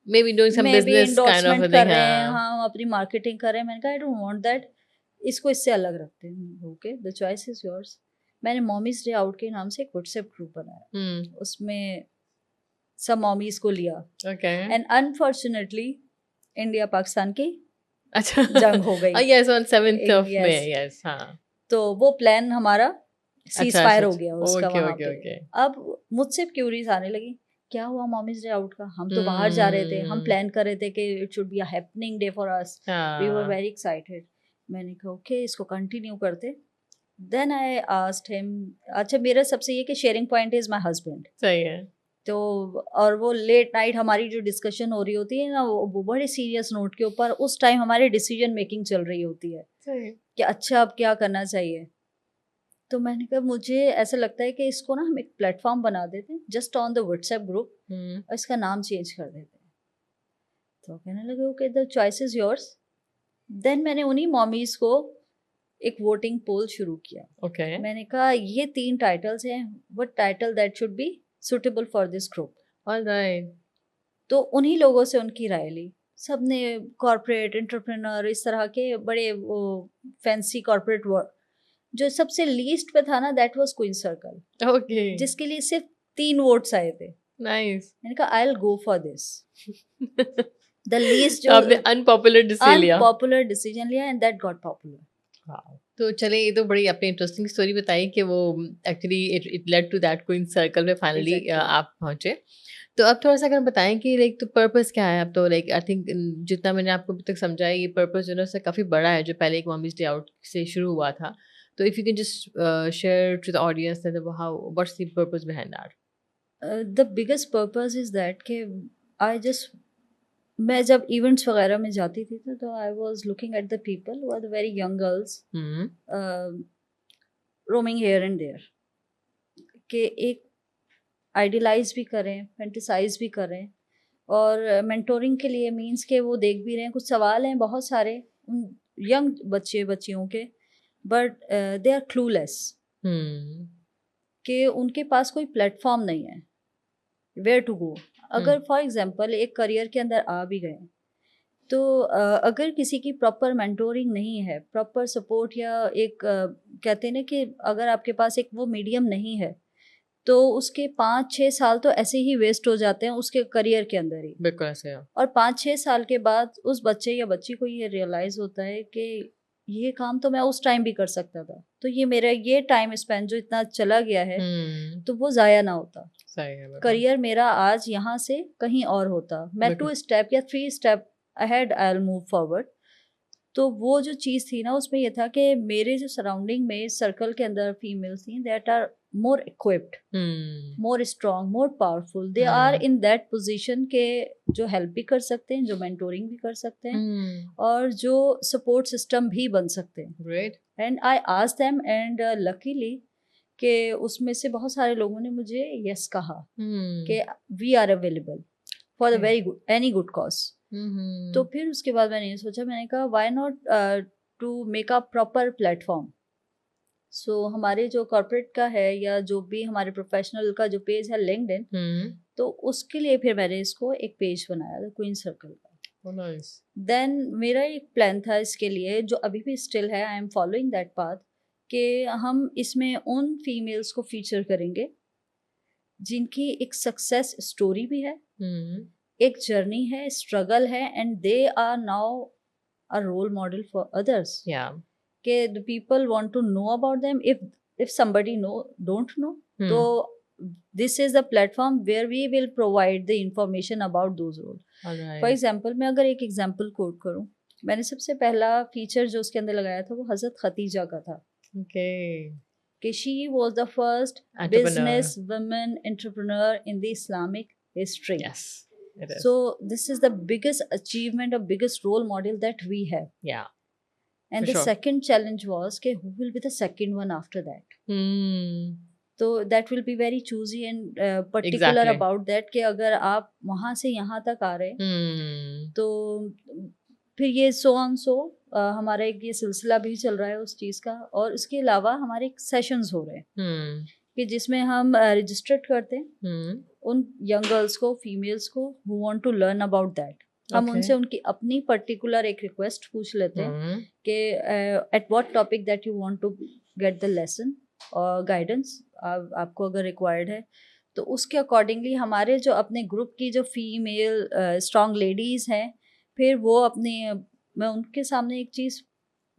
Maybe doing some may be business kind of endorsement a कर thing. रहे हैं, हाँ. हाँ हम अपनी मार्केटिंग कर रहे हैं. मैंने कहा आई डोंट वांट दैट, इसको इससे अलग रखते हैं. Okay, the choice is yours. मैंने मॉमीज डे आउट के नाम से एक व्हाट्सएप ग्रुप बनाया. Hmm. उसमें सब मॉमीज को लिया, Okay. And unfortunately India Pakistan की अच्छा. जंग हो गई. Yes, on 7th of Yes. May. Yes. हाँ. तो वो प्लान हमारा सीज अच्छा, फायर अच्छा, हो गया उसका okay, वहाँ okay, पे. okay. अब मुझसे क्यूरीज आने लगी, क्या हुआ मॉमीज डे आउट का? हम तो बाहर जा रहे थे, हम प्लान कर रहे थे कि it should be a happening day for us, we were हाँ. Very excited. मैंने कहा ओके, इसको कंटिन्यू करते. देन आई आस्क्ड हिम, अच्छा मेरा सबसे ये कि sharing point is my husband. सही है. तो और वो लेट नाइट हमारी जो डिस्कशन हो रही होती है ना, वो बड़े सीरियस नोट के ऊपर उस टाइम हमारी डिसीजन मेकिंग चल रही होती है सही. कि अच्छा अब क्या करना चाहिए. तो मैंने कहा मुझे ऐसा लगता है कि इसको ना हम एक प्लेटफॉर्म बना देते हैं just on the WhatsApp group, Hmm. और इसका नाम चेंज कर देते हैं. तो कहने लगे okay, the choice is yours. Then मैंने उन्हीं मॉमीज को एक वोटिंग पोल शुरू किया. Okay. मैंने कहा ये 3 टाइटल्स हैं, what title that should be suitable for this group. All right. तो उन्हीं लोगों से उनकी राय ली. सबने कॉर्पोरेट एंटरप्रेन्योर, इस तरह के बड़े वो फैंसी कॉर्पोरेट वर्ड. जो सबसे लीस्ट पे था ना, that was queen circle, Okay. जिसके लिए सिर्फ 3 वोट्स आए थे. Nice. मैंने कहा I will go for this. तो द लीस्ट आपने जो अनपॉपुलर डिसीजन लिया. अनपॉपुलर डिसीजन लिया, and that got popular. Wow. तो चले, ये तो बड़ी आपने इंटरेस्टिंग स्टोरी बताई कि वो actually it led to that Queen Circle में फाइनली Exactly. आप पहुंचे. तो अब थोड़ा सा अगर बताएं कि लाइक तो पर्पस क्या है. अब तो लाइक आई थिंक जितना मैंने आपको अभी तक समझा है, ये पर्पस जो है उससे काफ़ी बड़ा है, जो पहले एक मॉमीज डे आउट से शुरू हुआ था. तो if you can just share to the audience how what's the purpose behind that. The biggest purpose is that कि आई जस्ट, मैं जब इवेंट्स वगैरह में जाती थी तो I was looking at the people who are the very young girls roaming here and there, कि एक आइडियलाइज भी करें, फैंटिसाइज भी करें, और मेंटोरिंग के लिए मींस के वो देख भी रहे हैं. कुछ सवाल हैं बहुत सारे उन यंग बच्चियों के, बट दे आर क्लूलेस, कि उनके पास कोई प्लेटफॉर्म नहीं है वेयर टू गो. अगर फॉर एग्जांपल एक करियर के अंदर आ भी गए, तो अगर किसी की प्रॉपर मेंटोरिंग नहीं है, प्रॉपर सपोर्ट, या एक कहते हैं ना कि अगर आपके पास एक वो मीडियम नहीं है, तो उसके 5-6 साल तो ऐसे ही वेस्ट हो जाते हैं उसके करियर के अंदर ही. बिल्कुल ऐसे है. और 5-6 साल के बाद उस बच्चे या बच्ची को ये रियलाइज होता है कि ये काम तो मैं उस टाइम भी कर सकता था, तो ये मेरा ये टाइम स्पेन जो इतना चला गया है, तो वो ज़ाया ना होता. सही है. बिल्कुल. करियर मेरा आज यहाँ से कहीं और होता, मैं 2 स्टेप या 3 step ahead I will move forward. तो वो जो चीज़ थी ना, उसमें ये था कि मेरे जो सराउंडिंग में सर्कल के अंदर फीमेल्स थी, that are more equipped, more strong, more powerful. They are in that position के जो हेल्प भी कर सकते हैं, जो मेंटोरिंग भी कर सकते हैं, और जो सपोर्ट सिस्टम भी बन सकते हैं. Great. And I asked them, and luckily कि उसमें से बहुत सारे लोगों ने मुझे यस कहा कि we are available for the Okay. Very good any good cause. तो फिर उसके बाद मैंने ये सोचा, मैंने कहा why not to make a proper platform. So हमारे जो कॉर्पोरेट का है या जो भी हमारे प्रोफेशनल का जो पेज है लिंक्डइन, तो उसके लिए फिर मैंने इसको एक पेज बनाया था, क्वीन सर्कल का। देन मेरा एक प्लान था इसके लिए, जो अभी भी स्टिल है, I am following that path, कि हम इसमें उन फीमेल्स को फीचर करेंगे जिनकी एक सक्सेस स्टोरी भी है, एक जर्नी है, स्ट्रगल है, and they are now a role model for others. कि the people want to know about them, if somebody don't know, so this is the platform where we will provide the information about those roles. For example, मैं अगर एक example coat करूं, मैंने सबसे पहला feature जो उसके अंदर लगाया था वो हजरत खतीजा का था। कि she was the first business woman entrepreneur in the Islamic history. Yes, it is. So this is the biggest achievement or biggest role model that we have. Yeah. And For the sure. second challenge was कि who will be the second one after that. तो that will be very choosy and particular Exactly. about that कि अगर आप वहाँ से यहाँ तक आ रहे हैं, तो फिर ये हमारा एक ये सिलसिला भी चल रहा है उस चीज़ का। और इसके अलावा हमारे सेशंस हो रहे हैं कि जिसमें हम रजिस्टर्ड करते हैं उन यंग गर्ल्स को, फीमेल्स को who want to learn about that. हम उनसे उनकी अपनी पर्टिकुलर एक रिक्वेस्ट पूछ लेते हैं कि at what topic that you want to get the lesson और गाइडेंस आपको अगर रिक्वायर्ड है, तो उसके अकॉर्डिंगली हमारे जो अपने ग्रुप की जो फीमेल स्ट्रॉन्ग लेडीज़ हैं, फिर वो अपने मैं उनके सामने एक चीज़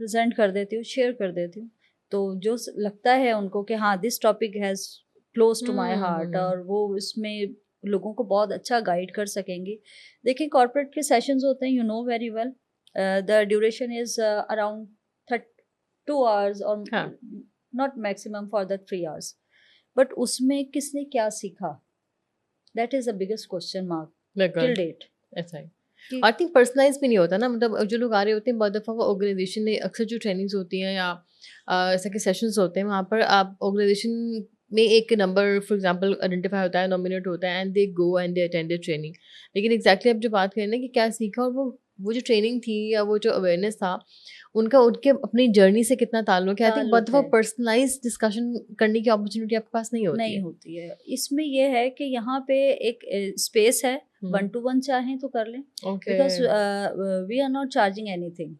प्रेजेंट कर देती हूँ, शेयर कर देती हूँ, तो जो लगता है उनको कि हाँ this topic has close to my heart, और वो इसमें लोगों को बहुत अच्छा गाइड कर सकेंगी। देखिए कॉर्पोरेट के सेशंस होते हैं, you know very well, the duration is around 2 hours और not maximum for the 3 hours, but उसमें किसने क्या सीखा, that is the biggest question mark till date. I think personalise भी नहीं होता ना, मतलब जो लोग आ रहे होते हैं बहुत दफ़ा वो ऑर्गेनाइजेशन में अक्सर जो ट्रेनिंग्स होती हैं या ऐसे के सेशंस होते हैं, वहाँ पर आप ऑर्गेनाइजेशन में एक नंबर फॉर एग्जांपल आइडेंटिफाई होता है, नॉमिनेट होता है, and they go and they attend the training. लेकिन एग्जैक्टली आप जो बात करें ना कि क्या सीखा, और वो जो ट्रेनिंग थी या वो जो अवेयरनेस था उनका उनके अपनी जर्नी से कितना ताल्लुक है, आई थिंक बहुत दफ़ा पर्सनलाइज डिस्कशन करने की अपॉर्चुनिटी आपके पास नहीं होती है। इसमें ये है कि यहाँ पे एक स्पेस है, 1-to-1 चाहें तो कर लें, because we are not charging anything,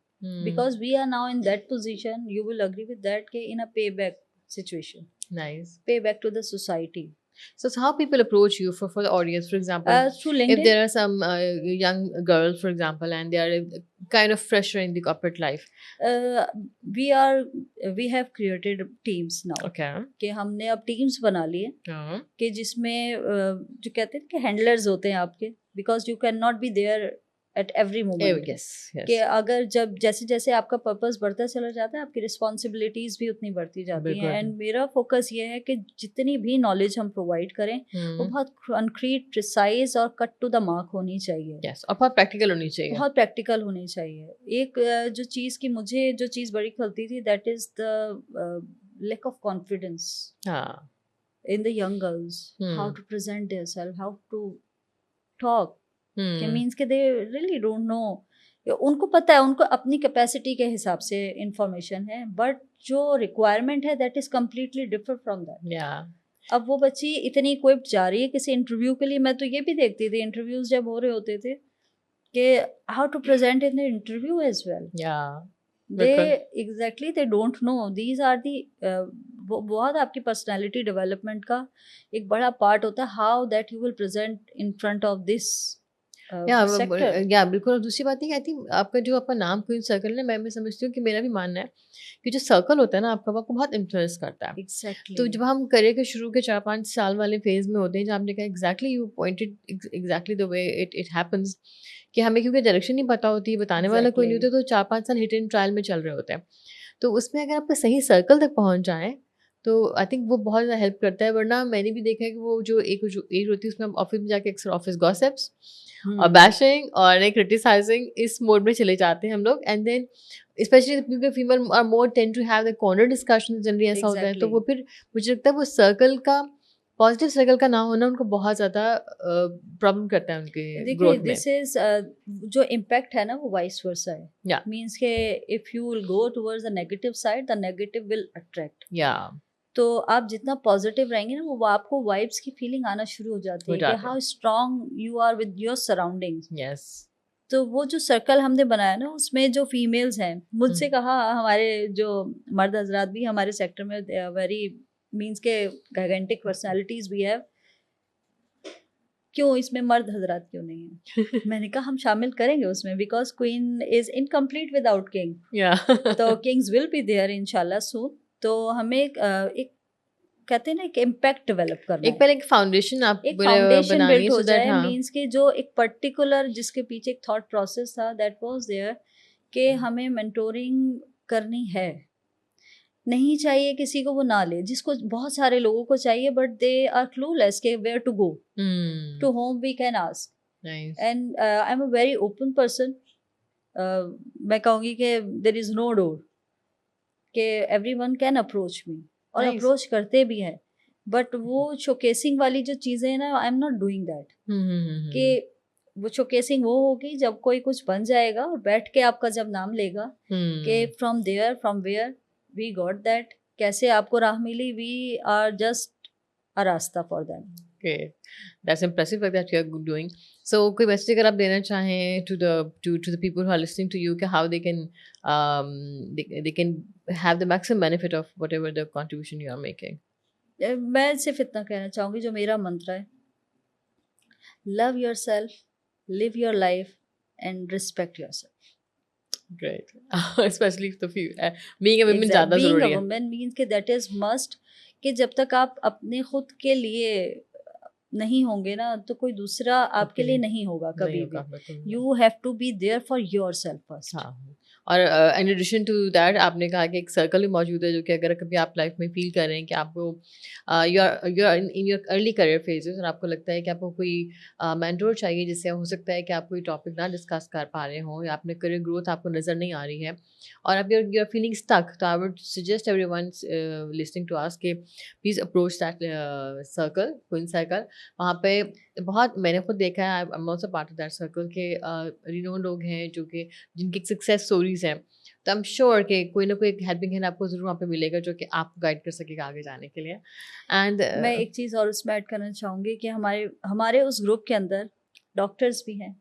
because we are now in that position, you will agree with that कि in a pay back situation. Nice. Pay back to the society. So how people approach you for the audience, for example, through LinkedIn. If there are some young girls, for example, and they are kind of fresher in the corporate life, we have created teams now. Okay. कि हमने अब teams बना लिए कि जिसमें जो कहते हैं कि handlers होते हैं आपके, because you cannot be there at every moment. Yes. कि अगर जब जैसे जैसे आपका पर्पस बढ़ता चला जाता है, आपकी रिस्पॉन्सिबिलिटीज भी उतनी बढ़ती जाती हैं। एंड मेरा फोकस ये है कि जितनी भी नॉलेज हम प्रोवाइड करें वो बहुत कंक्रीट, प्रिसाइज और कट टू द मार्क होनी चाहिए। Yes. और बहुत प्रैक्टिकल होनी चाहिए। बहुत प्रैक्टिकल होनी चाहिए। एक जो चीज़ की मुझे जो चीज़ बड़ी खलती थी, that is the lack of confidence in the young girls, how to present their self, how to talk, कि मीन्स कि दे रियली डोंट नो। उनको पता है, उनको अपनी कैपेसिटी के हिसाब से इंफॉर्मेशन है, बट जो रिक्वायरमेंट है that is completely different from that. अब वो बच्ची इतनी इक्विप्ड जा रही है किसी इंटरव्यू के लिए। मैं तो ये भी देखती थी इंटरव्यूज जब हो रहे होते थे कि how to present in the interview as well. They exactly they don't know. These are the बहुत आपकी पर्सनैलिटी डेवलपमेंट का एक बड़ा पार्ट होता है, how that you will present in front of this या बिल्कुल। और दूसरी बात है कि आई थिंक आपका जो आपका नाम क्वीन सर्कल है, मैं समझती हूँ कि मेरा भी मानना है कि जो सर्कल होता है ना आपका, वो आपको बहुत इन्फ्लुएंस करता है। Exactly. तो जब हम करियर के शुरू के 4-5 साल वाले फेज में होते हैं, जब आपने कहा exactly you pointed exactly the way it happens, कि हमें क्योंकि डायरेक्शन नहीं पता होती, बताने वाला कोई नहीं होता, तो 4-5 साल हिट एंड ट्रायल में चल रहे होते हैं। तो उसमें अगर आप सही सर्कल तक पहुँच जाएँ तो आई थिंक वो बहुत हेल्प करता है। वरना मैंने भी देखा है कि वो जो एज होती है उसमें हम ऑफिस में जाके अक्सर ऑफिस गॉसिप्स और बैशिंग और क्रिटिसाइजिंग इस मोड में चले जाते हैं हम लोग, एंड देन स्पेशली क्योंकि female are more tend to have the corner discussion, generally ऐसा होता है, तो वो फिर मुझे लगता है वो सर्कल का, पॉजिटिव सर्कल का ना होना उनको बहुत ज़्यादा प्रॉब्लम करता है उनके देखिए ग्रोथ में। दिस इज जो इम्पैक्ट है ना वो वाइस वर्सा है, या मीन्स के if you will go towards the negative side the negative will attract. या तो आप जितना पॉजिटिव रहेंगे ना वो आपको वाइब्स की फीलिंग आना शुरू हो जाती हो है कि जाते how strong you are with your surroundings. Yes. तो वो जो सर्कल हमने बनाया ना उसमें जो फीमेल्स हैं, मुझसे कहा हमारे जो मर्द हजरात भी हमारे सेक्टर में वेरी मीन्स के गाइगेंटिक पर्सनालिटीज भी है, क्यों इसमें मर्द हजरात क्यों नहीं है? मैंने कहा हम शामिल करेंगे उसमें, because queen is incomplete without king, या तो किंग्स विल बी देयर इंशाल्लाह सून। तो हमें एक कहते हैं ना एक इम्पैक्ट डेवलप करना एक है, पहले एक फाउंडेशन आप एक फाउंडेशन बनानी बिल्ट है, हो सो दैट जाए, हाँ मीन्स कि जो एक पर्टिकुलर जिसके पीछे एक थॉट प्रोसेस था दैट वाज देयर कि हमें मेंटोरिंग करनी है। नहीं चाहिए किसी को वो ना ले, जिसको बहुत सारे लोगों को चाहिए बट दे आर क्लूलेस के where to go, to whom we can ask. Nice. And I am a very open person. मैं कहूँगी कि देर इज नो डोर, कि एवरीवन कैन अप्रोच मी, और नाइस। अप्रोच करते भी हैं, बट वो शोकेसिंग वाली जो चीज़ें हैं ना आई एम नॉट डूइंग दैट। कि वो शोकेसिंग वो होगी जब कोई कुछ बन जाएगा और बैठ के आपका जब नाम लेगा कि from there from where we got that, कैसे आपको राह मिली, वी आर जस्ट अ रास्ता for them. Great. That's impressive work that you're doing. So, कोई मैसेज अगर आप देना चाहें to the people who are listening to you, कि how they can they can have the maximum benefit of whatever the contribution you are making. मैं सिर्फ इतना कहना चाहूँगी जो मेरा मंत्र है, love yourself, live your life and respect your self. Great. Especially the being a woman ज़्यादा बीइंग अ ज़रूरी है. वुमन मीन्स कि दैट इज मस्ट, कि जब तक आप अपने खुद के लिए नहीं होंगे ना तो कोई दूसरा आपके लिए नहीं होगा नहीं कभी होगा, भी। बिल्कुल नहीं। You have to be there for yourself first. हाँ, और इन एडिशन टू दैट आपने कहा कि एक सर्कल भी मौजूद है, जो कि अगर कभी आप लाइफ में फील कर रहे हैं कि आपको you are in your early career phases और आपको लगता है कि आपको कोई मेंटोर चाहिए, जिससे हो सकता है कि आप कोई टॉपिक ना डिस्कस कर पा रहे हो, या अपने करियर ग्रोथ आपको नज़र नहीं आ रही है, और आप यू आर फीलिंग स्टक, तो I would suggest everyone listening to us के please approach that circle, queen circle. वहाँ पे बहुत मैंने खुद देखा है, I am also part of that circle के रिनोन लोग हैं जो कि जिनकी सक्सेस स्टोरीज हैं, तो आई एम श्योर कि कोई ना कोई एक हेल्पिंग हैंड आपको ज़रूर वहाँ पे मिलेगा जो कि आपको गाइड कर सकेगा आगे जाने के लिए। एंड मैं एक चीज़ और उसमें ऐड करना चाहूँगी कि हमारे हमारे उस ग्रुप के अंदर डॉक्टर्स भी हैं,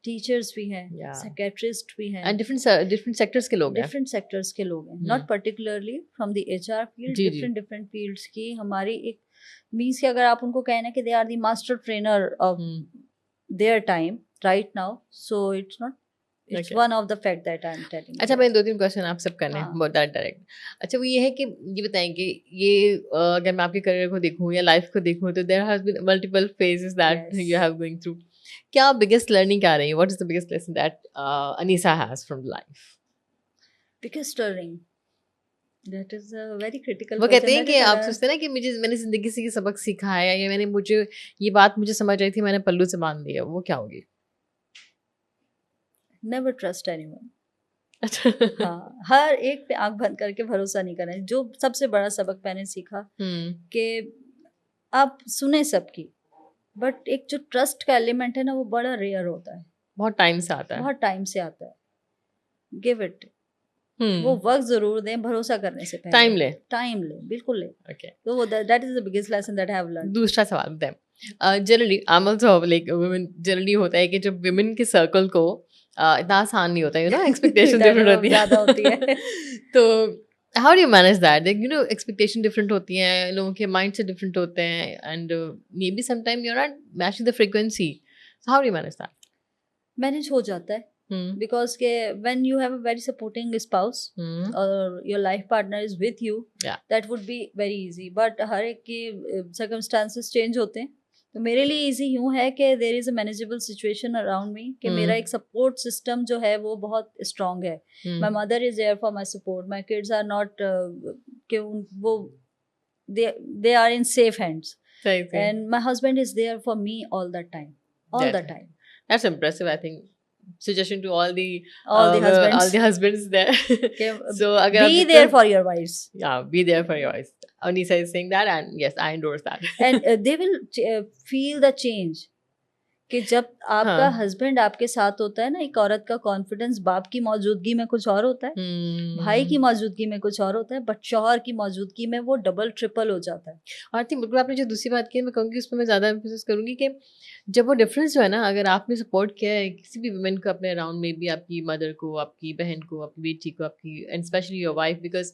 टीचर्स भी हैं, Yeah. साइकेट्रिस्ट भी हैं, एंड डिफरेंट सेक्टर्स के लोग हैं। डिफरेंट सेक्टर्स के लोग हैं, not particularly from the HR field, जी, जी। डिफरेंट डिफरेंट फील्ड्स की हमारी एक मीन्स कि अगर आप उनको कहना कि they are the master trainer of their time right now, so it's not, it's Okay. One of the fact that I am telling. अच्छा, मैंने 2-3 क्वेश्चन आप सब करने हैं, हाँ। बहुत डायरेक्ट। अच्छा, वो ये है कि ये बताएँगे, ये अगर मैं आपके करियर को देखूँ या लाइफ को देखूँ, तो there has been multiple phases that Yes. You have going through. क्या बिगेस्ट लर्निंग क्या रही है? What is the biggest lesson that Anisa has from life? Biggest learning, that is a very critical वो कहते हैं क्वेश्चन। कि आप सोचते हैं ना कि मैंने ज़िंदगी से ये सबक सीखा है, या मुझे ये बात मुझे समझ आई थी, मैंने पल्लू से बाँध दी है, वो क्या होगी? Never trust anyone. अच्छा। हाँ, हर एक पे आंख बंद करके भरोसा नहीं करना है। जो सबसे बड़ा सबक मैंने सीखा हुँ, कि आप सुने सबकी, बट एक जो ट्रस्ट का एलिमेंट है ना वो बड़ा रेयर होता है, बहुत टाइम से आता है। बहुत टाइम से आता है। गिव इट, वो हुँ, वक्त जरूर दें भरोसा करने से पहले। टाइम ले। टाइम ले, बिल्कुल ले। ओके। तो वो that is the biggest lesson that I have learn. दूसरा सवाल बताएं, generally I am also like women, generally होता है कि जब वुमेन के सर्कल को इतना आसान नहीं होता, यू नो, एक्सपेक्टेशन डिफरेंट होती है, ज्यादा होती है। तो how do you manage that? You know, expectation different होती हैं, लोगों के माइंड से डिफरेंट होते हैं, and may be sometime you are not matching the frequency, so how do you manage that? Manage हो जाता है, हम्म बिकॉज के when you have a very supporting spouse hmm or your life partner is with you, Yeah. That would be very easy. But हर एक की circumstances change होते हैं, तो मेरे लिए इजी यूँ है कि there is a manageable situation around me, कि मेरा एक सपोर्ट सिस्टम जो है वो बहुत स्ट्रांग है। My mother is there for my support, my kids are not कि वो they are in safe hands, सही सही। And my husband is there for me all the time, all the That's time. That's impressive, I think. Suggestion to all the All the husbands. all the husbands there. Okay, So अगर be आप there for your wives. yeah, be there for your wives. Anisa is saying that, and yes, I endorse that. And they will feel the change. कि जब आपका हाँ. Husband आपके साथ होता है ना, एक औरत का कॉन्फिडेंस बाप की मौजूदगी में कुछ और होता है, भाई की मौजूदगी में कुछ और होता है, बट शौहर की मौजूदगी में वो डबल ट्रिपल हो जाता है. और थिंक बिल्कुल आपने जो दूसरी बात की है, मैं कहूँगी उसमें मैं ज़्यादा एम्फोसिस करूँगी कि जब वो डिफरेंस जो है ना, अगर आपने सपोर्ट किया है किसी भी वुमेन को अपने अराउंड में भी, आपकी मदर को, आपकी बहन को, आपकी बेटी को, आपकी and specially your wife, because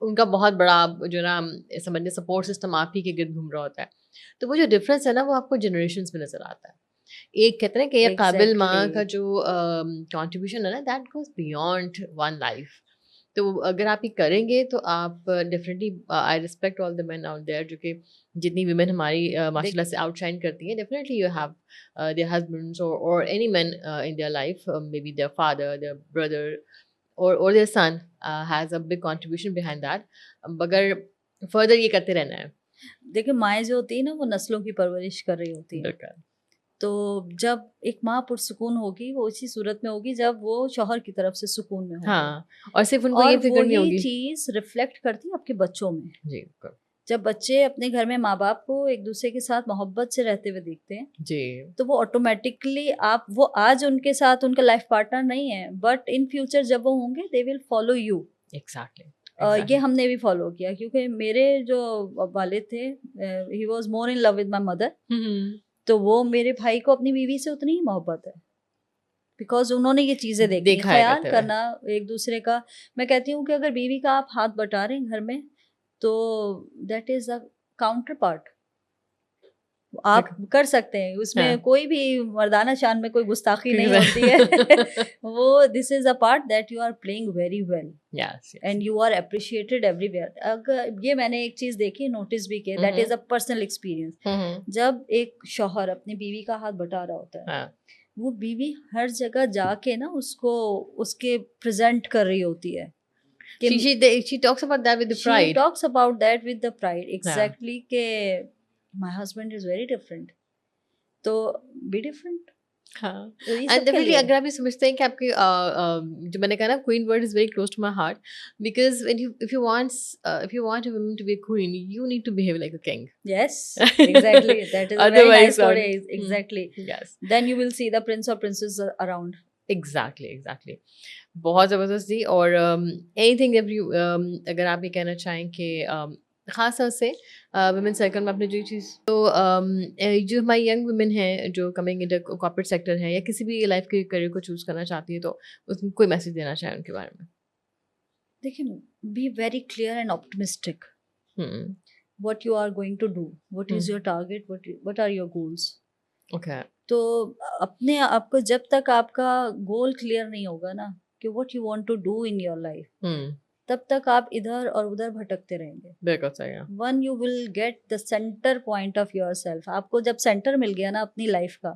उनका बहुत बड़ा जो ना समझिए सपोर्ट सिस्टम आप ही के गिर्द घूम रहा होता है, तो वो जो डिफरेंस है ना वो आपको जनरेशंस में नज़र आता है. एक कहते हैं कि एक काबिल माँ का Exactly. जो कंट्रीब्यूशन है ना, that goes beyond one life. तो अगर आप ये करेंगे तो आप definitely, I respect all the men out there, जो कि जितनी वीमेन हमारी माशाल्लाह से आउटशाइन करती हैं, definitely you have their husbands or any man in their life, may be their father, their brother or their son has a big contribution behind that. मगर further ये करते रहना है. देखिए, माएँ जो होती है ना, वो नस्लों की परवरिश कर रही होती है. बिल्कुल. तो जब एक माँ पुरसुकून होगी, वो इसी सूरत में होगी जब वो शौहर की तरफ से सुकून में होगी. हाँ, और सिर्फ उनको ये और फिक्र नहीं वही होगी. चीज़ रिफ्लेक्ट करती है आपके बच्चों में. जी बिल्कुल. जब बच्चे अपने घर में माँ बाप को एक दूसरे के साथ मोहब्बत से रहते हुए देखते हैं, जी. तो वो ऑटोमेटिकली, आप वो आज उनके साथ उनका लाइफ पार्टनर नहीं है, बट इन फ्यूचर जब वो होंगे, they will follow you. Exactly. ये हमने भी फॉलो किया, क्योंकि मेरे जो वालिद थे, he was more in love with my mother. तो वो मेरे भाई को अपनी बीवी से उतनी ही मोहब्बत है, बिकॉज उन्होंने ये चीज़ें देखी, देखा है ख्याल करते हुए. करना एक दूसरे का. मैं कहती हूँ कि अगर बीवी का आप हाथ बटा रहे हैं घर में, तो that is a counter part. आप कर सकते हैं उसमें, हाँ. कोई भी मर्दाना शान में कोई गुस्ताखी नहीं Correct. होती है. वो this is a part that you are playing very well Yes, yes. And you are appreciated everywhere. अगर ये मैंने एक चीज देखी, नोटिस भी किया, that is a personal experience. जब एक शौहर अपनी बीवी का हाथ बटा रहा होता है, हाँ. वो बीवी हर जगह जाके ना उसको उसके प्रेजेंट कर रही होती है. She talks about that with the She pride. talks about that with the pride. हाँ. Exactly के my husband is very different. तो be different. हाँ. तो ये एंड सबके डेफिनेटली लिए. अगर आप ये समझते हैं कि आपके जो मैंने कहा ना, queen word is very close to my heart, because if you want a woman to be a queen, you need to behave like a king. Yes, exactly. That is a very Otherwise, nice story. Hmm. Exactly. Yes. Then you will see the prince or princess around. Exactly. बहुत ज़बरदस्त थी. और anything अगर आप ये कहना चाहें कि ख़ास तौर से वुमेन सर्कल में आपने जो चीज़, तो जो हमारी यंग वुमेन हैं जो कमिंग इन कॉर्पोरेट सेक्टर है या किसी भी लाइफ के करियर को चूज़ करना चाहती है, तो उसमें कोई मैसेज देना चाहें उनके बारे में? देखिए, be very clear and optimistic. Hmm. What you are going to do. What is Hmm. your target? What are your goals? Okay. तो अपने आप को, जब तक आपका गोल क्लियर नहीं होगा ना कि what you want to do in your life, तब तक आप इधर और उधर भटकते रहेंगे. बिल्कुल सही है. One you will get the centre point of your self. आपको जब सेंटर मिल गया ना अपनी लाइफ का,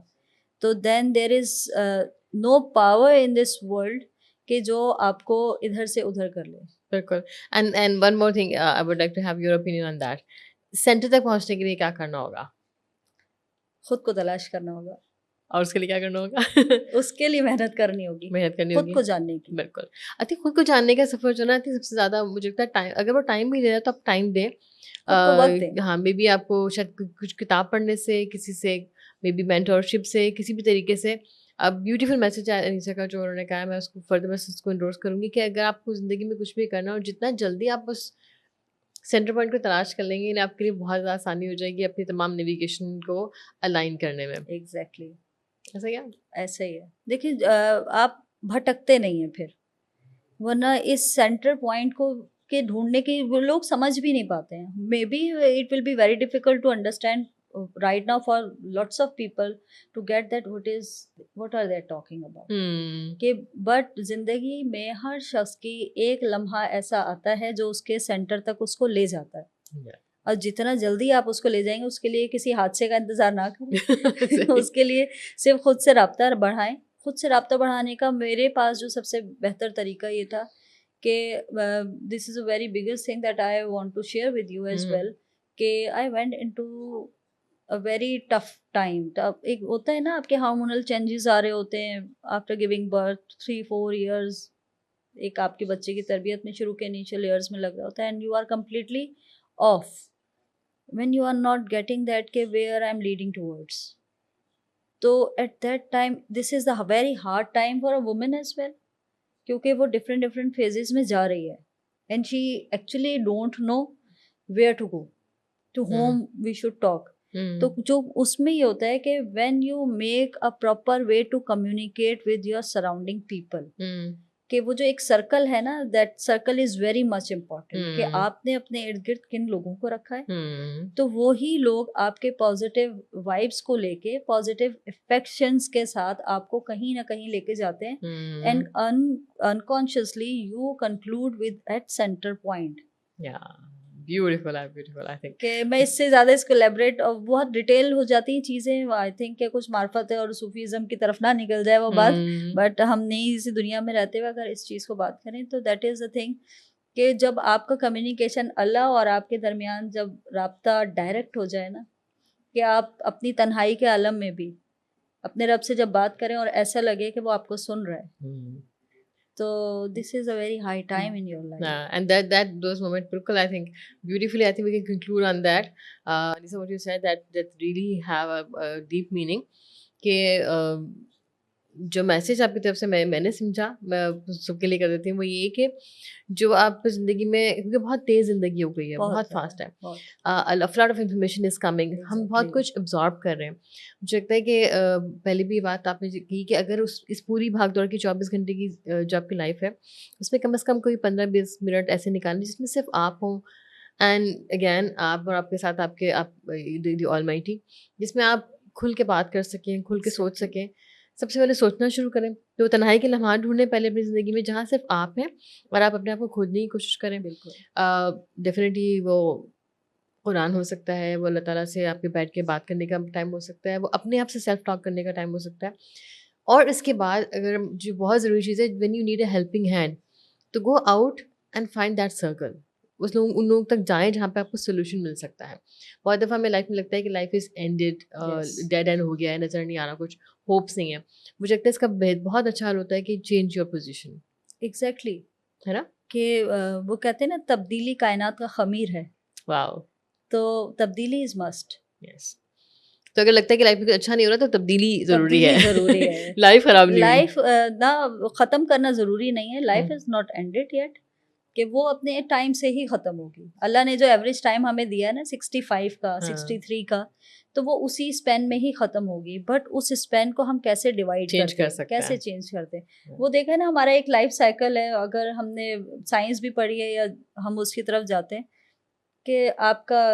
तो then there is no power in this world कि जो आपको इधर से उधर कर ले. बिल्कुल. And one more thing, I would like to have your opinion on that. Centre तक पहुंचने के लिए क्या करना होगा, खुद को तलाश करना होगा, और उसके लिए क्या करना होगा? उसके लिए मेहनत करनी होगी, मेहनत करनी खुद होगी. को जानने की. बिल्कुल. आई थिंक खुद को जानने का सफ़र जो ना, आई थिंक सबसे ज़्यादा मुझे लगता है टाइम, अगर वो टाइम भी दे रहा है तो आप टाइम दें. खुद को वक्त दें. हाँ, मे बी आपको शायद कुछ किताब पढ़ने से, किसी से मे बी मेंटरशिप से, किसी भी तरीके से. अब ब्यूटीफुल मैसेज है अनीसा का जो उन्होंने कहा है, मैं उसको फर्दर मैं उसको इंडोर्स करूँगी कि अगर आपको ज़िंदगी में कुछ भी करना है और जितना जल्दी आप उस सेंटर पॉइंट को तलाश कर लेंगे ना, आपके लिए बहुत ज़्यादा आसानी हो जाएगी अपनी तमाम नेविगेशन को अलाइन करने में. एग्जैक्टली. ऐसा क्या? ऐसा ही है. देखिए, आप भटकते नहीं हैं फिर, वरना इस सेंटर पॉइंट को के ढूंढने की वो लोग समझ भी नहीं पाते हैं. Maybe it will be very difficult to understand right now for lots of people to get that what are they talking about. कि बट जिंदगी में हर शख्स की एक लम्हा ऐसा आता है जो उसके सेंटर तक उसको ले जाता है. Yeah. और जितना जल्दी आप उसको ले जाएंगे, उसके लिए किसी हादसे का इंतजार ना करें. उसके लिए सिर्फ खुद से राब्ता बढ़ाएं. खुद से राब्ता बढ़ाने का मेरे पास जो सबसे बेहतर तरीका ये था कि this is a very biggest thing that I want to share with you as well, कि I went into a very tough time. एक होता है ना, आपके हार्मोनल चेंजेस आ रहे होते हैं आफ्टर गिविंग बर्थ 3-4 years, एक आपके बच्चे की तरबियत में शुरू के इनिशियल ईयर्स में लग रहा होता है, and you are completely off when you are not getting that के where I am leading towards. तो at that time this is the very hard time for a woman as well, क्योंकि वो different different phases में जा रही है, and she actually don't know where to go, to whom we should talk. तो Hmm. जो उसमें ये होता है कि when you make a proper way to communicate with your surrounding people, Hmm. कि वो जो एक सर्कल है ना, that circle is very much important, कि Hmm. आपने अपने इर्द गिर्द किन लोगों को रखा है, Hmm. तो वो ही लोग आपके पॉजिटिव वाइब्स को लेके, पॉजिटिव इफेक्शंस के साथ आपको कहीं ना कहीं लेके जाते हैं, Hmm. And unconsciously you conclude with at centre point. Yeah. Beautiful, beautiful, I think. कि मैं इससे ज़्यादा इसको एलेबरेट, और बहुत डिटेल हो जाती हैं चीज़ें, आई थिंक कि कुछ मार्फत है और सूफीज़्म की तरफ ना निकल जाए वो बात, Hmm. बट हम नहीं इसी दुनिया में रहते हुए अगर इस चीज़ को बात करें, तो दैट इज़ द थिंग कि जब आपका कम्युनिकेशन अल्लाह और आपके दरमियान जब राब्ता डायरेक्ट हो जाए ना, कि आप अपनी तन्हाई के आलम में भी अपने रब से जब बात करें और ऐसा लगे कि वो आपको सुन रहा है, Hmm. तो this is a very high time in your life. And that those moments, Purkal, I think beautifully. I think we can conclude on that. Lisa, what you said that really have a deep meaning. कि जो message आपकी तरफ से मैंने समझा, मैं सबके लिए कर देती हूँ, वो ये कि जो आप ज़िंदगी में, क्योंकि बहुत तेज़ ज़िंदगी हो गई है, बहुत फास्ट है, lot of information is coming, हम बहुत कुछ एब्जॉर्ब कर रहे हैं। मुझे लगता है कि पहले भी बात आपने की कि अगर इस पूरी भाग दौड़ की 24 घंटे की जो आपकी लाइफ है, उसमें कम से कम कोई 15-20 मिनट ऐसे निकालने जिसमें सिर्फ आप हों, एंड अगैन आप और आपके साथ आपके द ऑलमाइटी, जिसमें आप खुल के बात कर सकें, खुल के सोच सकें। सबसे पहले सोचना शुरू करें, तो तन्हाई के लम्हात ढूंढें पहले अपनी ज़िंदगी में, जहाँ सिर्फ आप हैं और आप अपने आप को खोजने की कोशिश करें। बिल्कुल। डेफिनेटली वो कुरान हो सकता है, वो अल्लाह ताला से आपके बैठ के बात करने का टाइम हो सकता है, वो अपने आप से सेल्फ टॉक करने का टाइम हो सकता है। और इसके बाद अगर जो बहुत ज़रूरी चीज़ है, when you need a helping hand, तो go out and find that circle. उन लोगों तक जाएँ जहाँ पे आपको सॉल्यूशन मिल सकता है। बहुत दफ़ा हमें लाइफ में लगता है कि life is ended, Yes. Dead and हो गया है, नज़र नहीं आ रहा कुछ, होप्स नहीं है। मुझे लगता है इसका बहुत अच्छा हल होता है कि चेंज योर पोज़ीशन, एग्जैक्टली। है ना? कि वो कहते हैं ना, तब्दीली कायनात का खमीर है, वाओ! तो तब्दीली इज मस्ट। यस। तो अगर लगता है कि लाइफ में कुछ अच्छा नहीं हो रहा, तो तब्दीली ज़रूरी है। तब्दीली ज़रूरी है। लाइफ ख़राब नहीं हुई। लाइफ ना ख़त्म करना ज़रूरी नहीं है, life hmm. Is not ended yet, कि वो अपने टाइम से ही ख़त्म होगी। अल्लाह ने जो एवरेज टाइम हमें दिया है ना 65 का, हाँ। 63 का, तो वो उसी स्पैन में ही ख़त्म होगी, बट उस स्पैन को हम कैसे डिवाइड चेंज करते कर हैं, सकते कैसे हैं। चेंज करते हैं, हाँ। वो देखा है ना, हमारा एक लाइफ साइकिल है, अगर हमने साइंस भी पढ़ी है या हम उसकी तरफ जाते हैं, कि आपका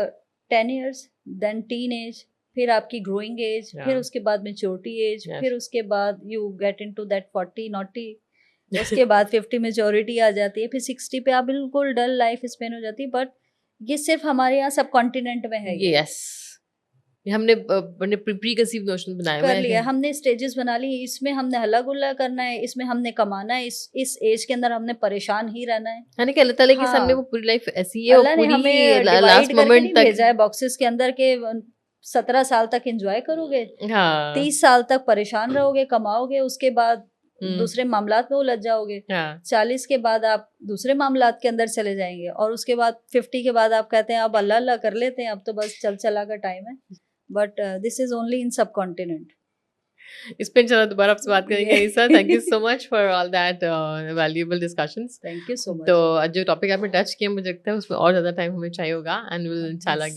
10 इयर्स, देन टीन एज, फिर आपकी ग्रोइंग एज, फिर या उसके बाद मैच्योरिटी एज, यस। फिर उसके बाद you get into that 40 naughty, उसके बाद 50 मैच्योरिटी आ जाती है, फिर 60 पे आप बिल्कुल डल लाइफ स्पेन हो जाती है, बट ये सिर्फ हमारे यहाँ सब कॉन्टिनेंट में है, ये यस। ये हमने प्री कंसीव नोशन बनाए हुए कर हैं लिया, कि हमने स्टेजेस बना ली, इसमें हमने हल्ला गुल्ला करना है, इसमें हमने कमाना है, इस एज के अंदर हमने परेशान ही रहना है। यानी कि अल्लाह ताला के सामने वो हाँ, पूरी लाइफ ऐसी है, और अल्लाह ने पूरी हमें लास्ट डिवाइड करके मोमेंट नहीं तक। भेजा है बॉक्सेस के अंदर के 17 साल तक एंजॉय करोगे, हाँ। 30 साल तक परेशान रहोगे, कमाओगे, उसके बाद हुँ। दूसरे मामलात में उलझ जाओगे, हाँ। 40 के बाद आप दूसरे मामलात के अंदर चले जाएंगे, और उसके बाद 50 के बाद आप कहते हैं अब अल्लाह अल्लाह कर लेते हैं, अब तो बस चल चला का टाइम है, but this is only in सब कॉन्टिनेंट। इस पे इंशाल्लाह दोबारा आपसे बात करेंगे ये ईसा। Thank you so much for all that valuable discussions. Thank you so तो मच। जो टॉपिक आपने टच किया, मुझे लगता है उसमें और ज़्यादा टाइम हमें चाहिए होगा, एंड विल इंशाल्लाह Yes.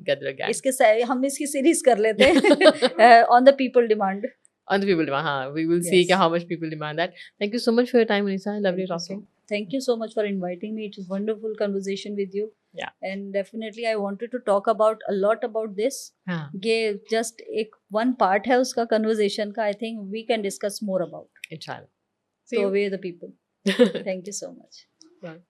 गैदर अगेन हम इसकी सीरीज कर लेते हैं on the people demand. on the people demand. हाँ, we will see Yes. how much people demand that. Thank you so much for your time, Anisa. Lovely talking. Thank you so much for inviting me. It was wonderful conversation with you. Yeah. And definitely I wanted to talk about a lot about this. हाँ, ये just एक one part है उसका conversation का. I think we can discuss more about. inshallah. See So you. we the people. Thank you so much. Bye.